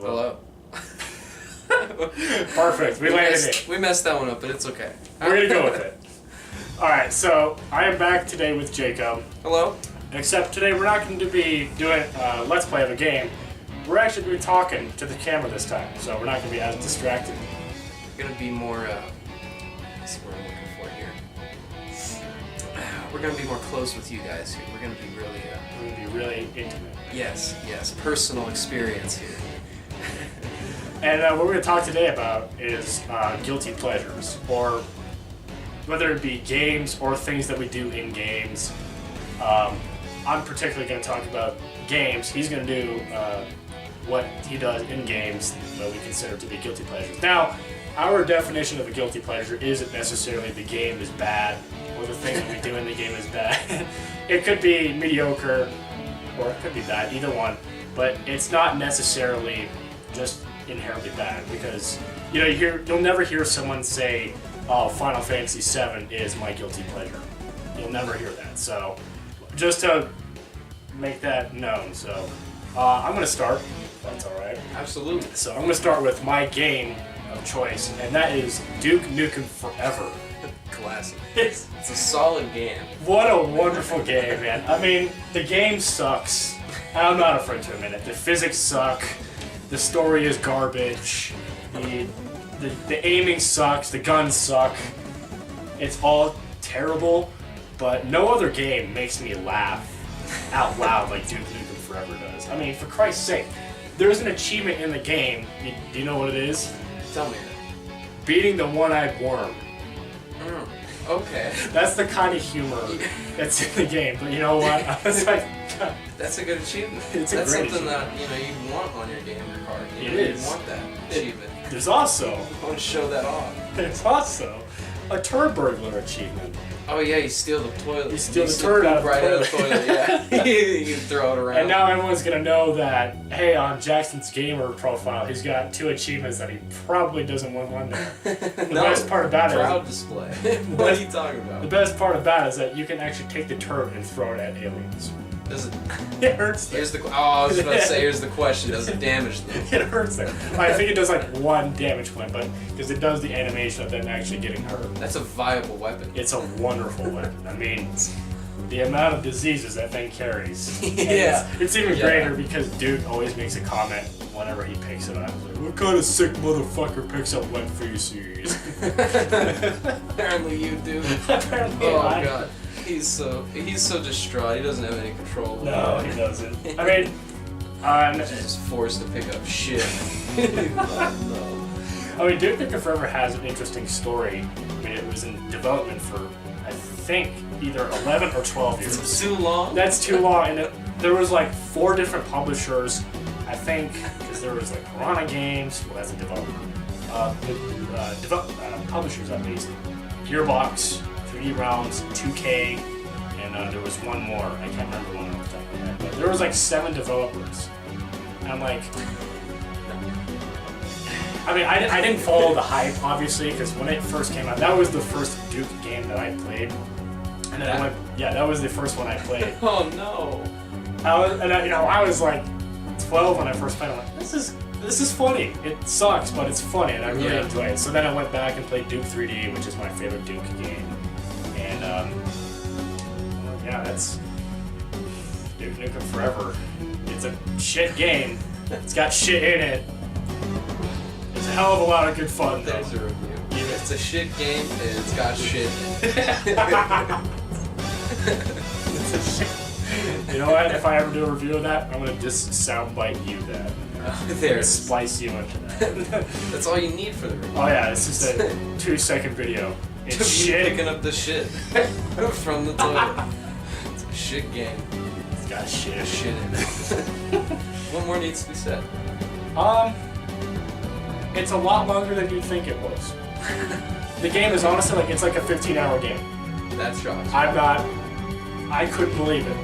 Hello. Perfect. We landed it. We messed that one up, but it's okay. We're gonna go with it. Alright, so I am back today with Jacob. Hello. Except today we're not going to be doing Let's Play of a game. We're actually going to be talking to the camera this time, so we're not going to be as distracted. We're gonna be more. What's the word I'm looking for here? We're gonna be more close with you guys here. We're gonna be really. We're going to be really intimate. Yes. Personal experience here. And what we're going to talk today about is guilty pleasures, or whether it be games or things that we do in games. I'm particularly going to talk about games. He's going to do what he does in games that we consider to be guilty pleasures. Now, our definition of a guilty pleasure isn't necessarily the game is bad or the thing that we do in the game is bad. It could be mediocre or it could be bad, either one. But it's not necessarily just inherently bad, because you'll never hear someone say, "Oh, Final Fantasy VII is my guilty pleasure." You'll never hear that. So, just to make that known, so I'm gonna start. If that's all right. Absolutely. So I'm gonna start with my game of choice, and that is Duke Nukem Forever. Classic. It's a solid game. What a wonderful game, man. I mean, the game sucks. I'm not afraid to admit it. The physics suck. The story is garbage. The aiming sucks. The guns suck. It's all terrible, but no other game makes me laugh out loud like Duke Nukem Forever does. I mean, for Christ's sake, there's an achievement in the game. Do you know what it is? Tell me. Beating the one-eyed worm. Okay. That's the kind of humor that's in the game. But you know what? I was like, God. That's a good achievement. That's something achievement. that you want on your gamer card. You It really is. want that achievement. There's also I want to show that off. a turd burglar achievement. Oh yeah, you steal the toilet. You steal the sneak turd out of poop the right out of the toilet. toilet. Yeah. You throw it around. And now everyone's gonna know that, hey, on Jackson's gamer profile, he's got 2 achievements that he probably doesn't want one there. The best part about it Proud display. What are you talking the about? best part about it is that you can actually take the turd and throw it at aliens. Does it? It hurts them. I was about to say. Here's the question. Does it damage them? It hurts them. I think it does like 1 damage point, but because it does the animation of them actually getting hurt. That's a viable weapon. It's a wonderful weapon. I mean, the amount of diseases that thing carries. And Yeah. It's even greater because Duke always makes a comment whenever he picks it up. He's like, "What kind of sick motherfucker picks up wet feces?" Apparently you do. Apparently Oh I- god. He's so distraught. He doesn't have any control. No, he doesn't. I mean, He's just forced to pick up shit. Oh, I mean, Duke Nukem Forever has an interesting story. I mean, it was in development for, I think, either 11 or 12 no. years. It's too long. That's too long, and there was like 4 different publishers, I think, because there was like Piranha Games, well that's a developer, publishers at least, Gearbox, 3D Realms, 2K, and there was one more, I can't remember one off the top of my head, but there was like 7 developers, and I'm like, I mean, I didn't follow the hype, obviously, because when it first came out, that was the first Duke game that I played. And then I went, yeah, that was the first one I played. Oh no. I was like 12 when I first played it. I'm like, this is funny. It sucks, but it's funny, and I really enjoy it. So then I went back and played Duke 3D, which is my favorite Duke game. And that's Duke Nukem Forever. It's a shit game. It's got shit in it. It's a hell of a lot of good fun, though. There's a review. It's a shit game and it's got shit. It's a shit. You know what? If I ever do a review of that, I'm gonna just soundbite you that. There's. Splice you into that. That's all you need for the review. Oh yeah, it's just a 2-second video. It's Just you shit. picking up the shit from the toilet. It's a shit game. It's got shit. Shit in it. What more needs to be said? It's a lot longer than you'd think it was. The game is honestly it's like a 15-hour game. That shocks. I couldn't believe it.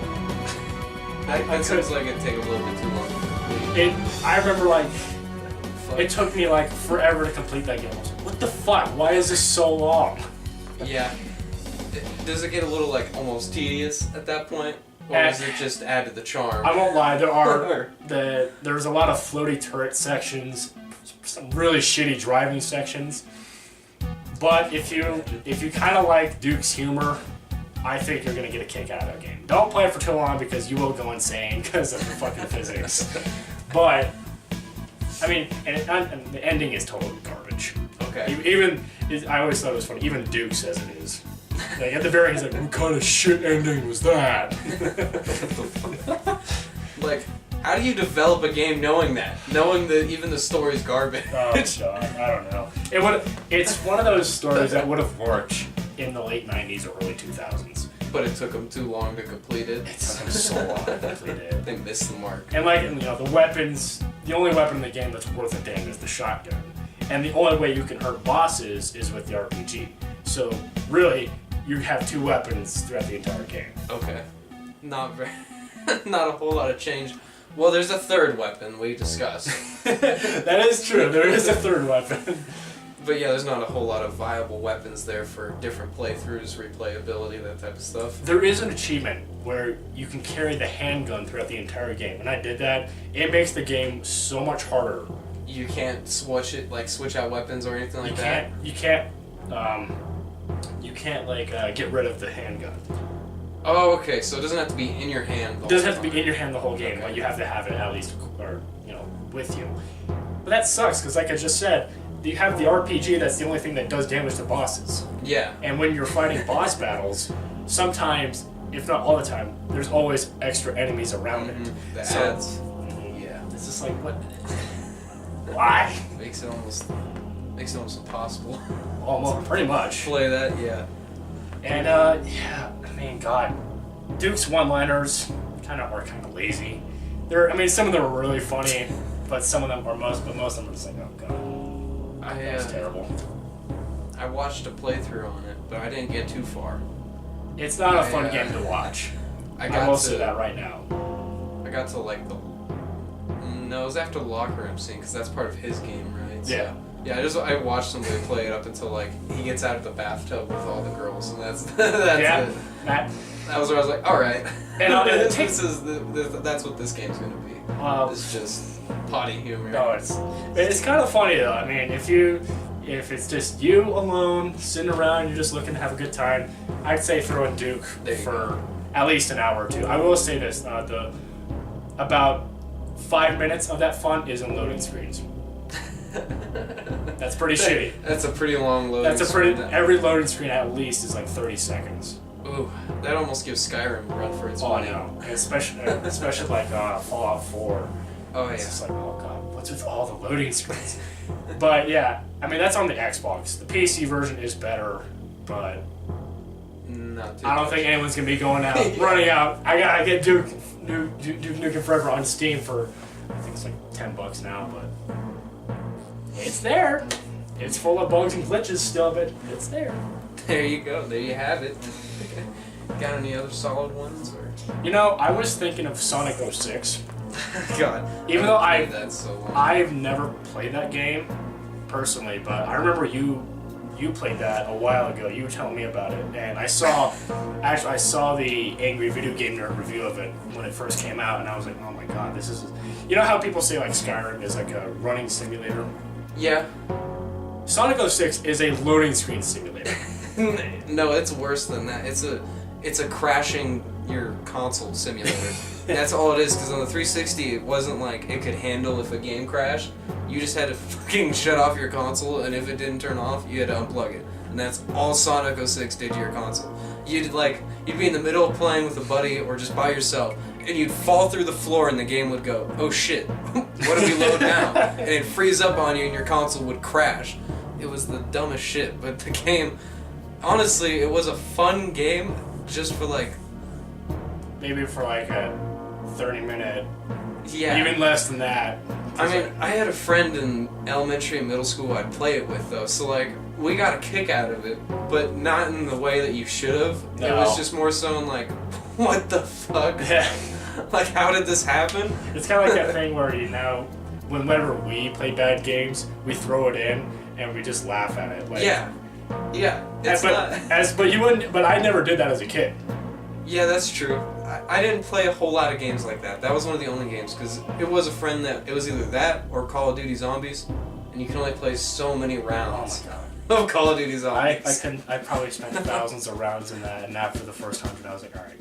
That seems like it'd take a little bit too long to complete. I remember Fuck. it took me forever to complete that game. I was like, what the fuck? Why is this so long? Yeah. Does it get a little almost tedious at that point? Or is it just added the charm? I won't lie, there's a lot of floaty turret sections, some really shitty driving sections. But if you kind of like Duke's humor, I think you're gonna get a kick out of that game. Don't play it for too long because you will go insane because of the fucking physics. But I mean, and the ending is totally garbage. Okay. I always thought it was funny. Even Duke says it is. Like at the very end, he's like, "What kind of shit ending was that?" Like, how do you develop a game knowing that? Knowing that even the story's garbage? Oh god, I don't know. It's one of those stories that would have worked in the late 90s or early 2000s. But it took them too long to complete it. It took them so long to complete it. They missed the mark. And like, the weapons, the only weapon in the game that's worth a damn is the shotgun. And the only way you can hurt bosses is with the RPG. So really, you have two weapons throughout the entire game. Okay. Not a whole lot of change. Well, there's a third weapon we discussed. That is true. There is a third weapon. But yeah, there's not a whole lot of viable weapons there for different playthroughs, replayability, that type of stuff. There is an achievement where you can carry the handgun throughout the entire game, and I did that. It makes the game so much harder. You can't switch out weapons or anything like that? You can't get rid of the handgun. Oh, okay, so it doesn't have to be in your hand. It doesn't have to be in your hand the whole game, but you have to have it at least, with you. But that sucks, because like I just said, you have the RPG, that's the only thing that does damage to bosses. Yeah. And when you're fighting boss battles, sometimes, if not all the time, there's always extra enemies around it. The ads. Yeah. It's just like, what? Why? Makes it almost impossible. Almost, pretty much. Play that, yeah. And, I mean, God. Duke's one-liners are kind of lazy. Some of them are really funny, but most of them are just like, oh, God. That's terrible. I watched a playthrough on it, but I didn't get too far. It's not a fun game to watch. I will say that right now. I got to no, it was after the locker room scene because that's part of his game, right? So, yeah. Yeah, I watched somebody play it up until he gets out of the bathtub with all the girls, and that's it. That was where I was like, all right. And that's what this game's gonna be. It's just potty humor. No, it's kind of funny though. I mean, if it's just you alone sitting around, you're just looking to have a good time, I'd say throw in Duke for at least an hour or two. I will say this: about 5 minutes of that fun is in loading screens. That's pretty shitty. That's a pretty long loading screen. Every loading screen at least is like 30 seconds. Ooh, that almost gives Skyrim a run for its money. Oh, I know. Especially like Fallout 4. Oh, yeah. It's just like, oh god, what's with all the loading screens? But yeah, that's on the Xbox. The PC version is better, but I don't think anyone's gonna be going out, running out. I gotta get Duke Nukem Forever on Steam for, I think it's like $10 now, but it's there. It's full of bugs and glitches still, but it's there. There you go. There you have it. Got any other solid ones? Or? I was thinking of Sonic 06. God. Even though I've never played that game personally, but I remember you played that a while ago. You were telling me about it, and I saw the Angry Video Game Nerd review of it when it first came out, and I was like, oh my god, this is. You know how people say like Skyrim is like a running simulator? Yeah. Sonic 06 is a loading screen simulator. No, it's worse than that. It's a crashing your console simulator. That's all it is, because on the 360 it wasn't like it could handle if a game crashed. You just had to fucking shut off your console, and if it didn't turn off, you had to unplug it. And that's all Sonic 06 did to your console. You'd be in the middle of playing with a buddy or just by yourself, and you'd fall through the floor and the game would go, oh shit, what do we load now? And it'd freeze up on you and your console would crash. It was the dumbest shit, but the game, honestly, it was a fun game just for maybe for like a 30-minute, yeah, even less than that. I had a friend in elementary and middle school I'd play it with though, so we got a kick out of it, but not in the way that you should have. No. It was just more so in what the fuck? Yeah. How did this happen? It's kind of like that thing where whenever we play bad games, we throw it in and we just laugh at it. Yeah. It's but you wouldn't. But I never did that as a kid. Yeah, that's true. I didn't play a whole lot of games like that. That was one of the only games, because it was a friend that, it was either that or Call of Duty Zombies, and you can only play so many Oh rounds my god. of Call of Duty Zombies. I probably spent thousands of rounds in that, and after the first 100, I was like, all right,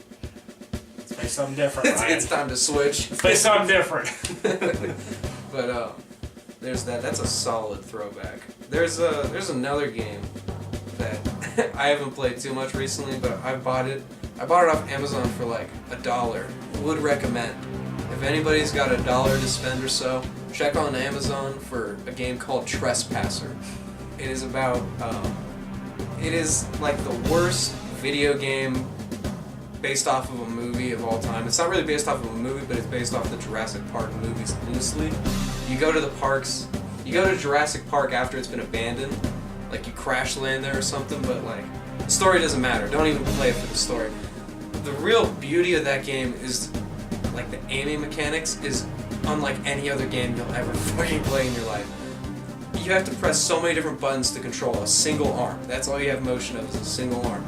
let's play something different. Ryan. It's time to switch. Let's play something different. But there's that. That's a solid throwback. There's another game that I haven't played too much recently, but I bought it. I bought it off Amazon for like $1. Would recommend. If anybody's got $1 to spend or so, check on Amazon for a game called Trespasser. It is about, it is like the worst video game based off of a movie of all time. It's not really based off of a movie, but it's based off the Jurassic Park movies loosely. You go to the parks, you go to Jurassic Park after it's been abandoned, like you crash land there or something, but like, the story doesn't matter. Don't even play it for the story. The real beauty of that game is, like, the aiming mechanics is unlike any other game you'll ever fucking play in your life. You have to press so many different buttons to control a single arm. That's all you have motion of, is a single arm.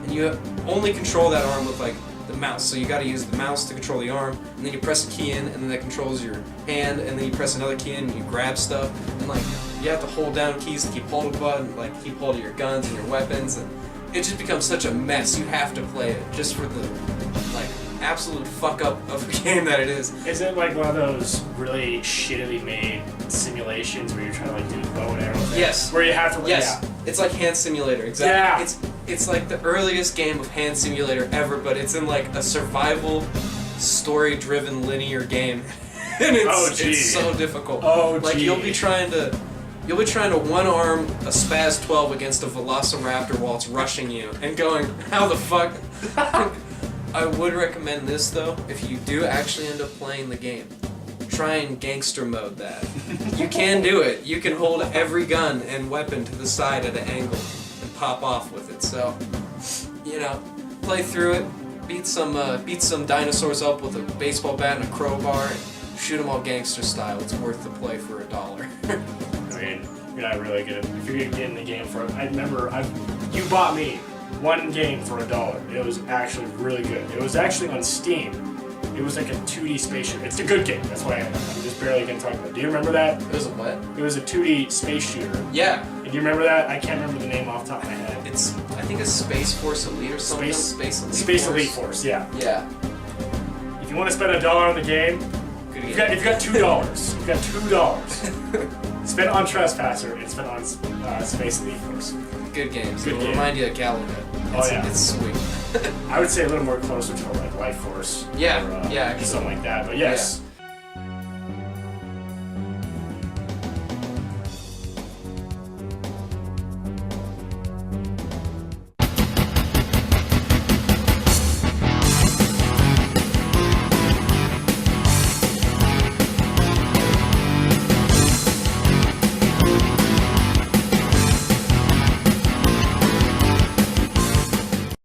And you only control that arm with, like, the mouse. So you gotta use the mouse to control the arm, and then you press a key in, and then that controls your hand, and then you press another key in, and you grab stuff. And, like, you have to hold down keys to keep hold of button, like, keep hold of your guns and your weapons, and it just becomes such a mess. You have to play it just for the, like, absolute fuck up of a game that it is. Is it like one of those really shittily made simulations where you're trying to like do the bow and arrow thing? Yes. Where you have to like, Yes. yeah. It's like Hand Simulator, exactly. Yeah. It's like the earliest game of Hand Simulator ever, but it's in like a survival, story-driven linear game. And it's so difficult. Oh, like gee. you'll be trying to one arm a Spaz 12 against a Velociraptor while it's rushing you and going, how the fuck? I would recommend this though, if you do actually end up playing the game. Try and gangster mode that. You can do it. You can hold every gun and weapon to the side at an angle and pop off with it. So, you know, play through it, beat some dinosaurs up with a baseball bat and a crowbar, and shoot them all gangster style. It's worth the play for $1. I mean, you're not really gonna, if you're gonna get in the game for, I remember, you bought me one game for $1. It was actually really good. It was actually on Steam. It was like a 2D spaceship. It's a good game. That's why I'm just barely gonna talk about it. Do you remember that? It was a what? It was a 2D space shooter. Yeah. And do you remember that? I can't remember the name off the top of my head. I think it's Space Force Elite or something. Space Elite Force, yeah. Yeah. If you want to spend $1 on the game, Good if game. you've got $2. You've got $2. Spend on Trespasser and spend on Space Elite Force. Good games. Good It'll game. remind you of Galaga. Oh, yeah. It's sweet. I would say a little more closer to like Life Force. Yeah, or, yeah, actually. something like that. But yes,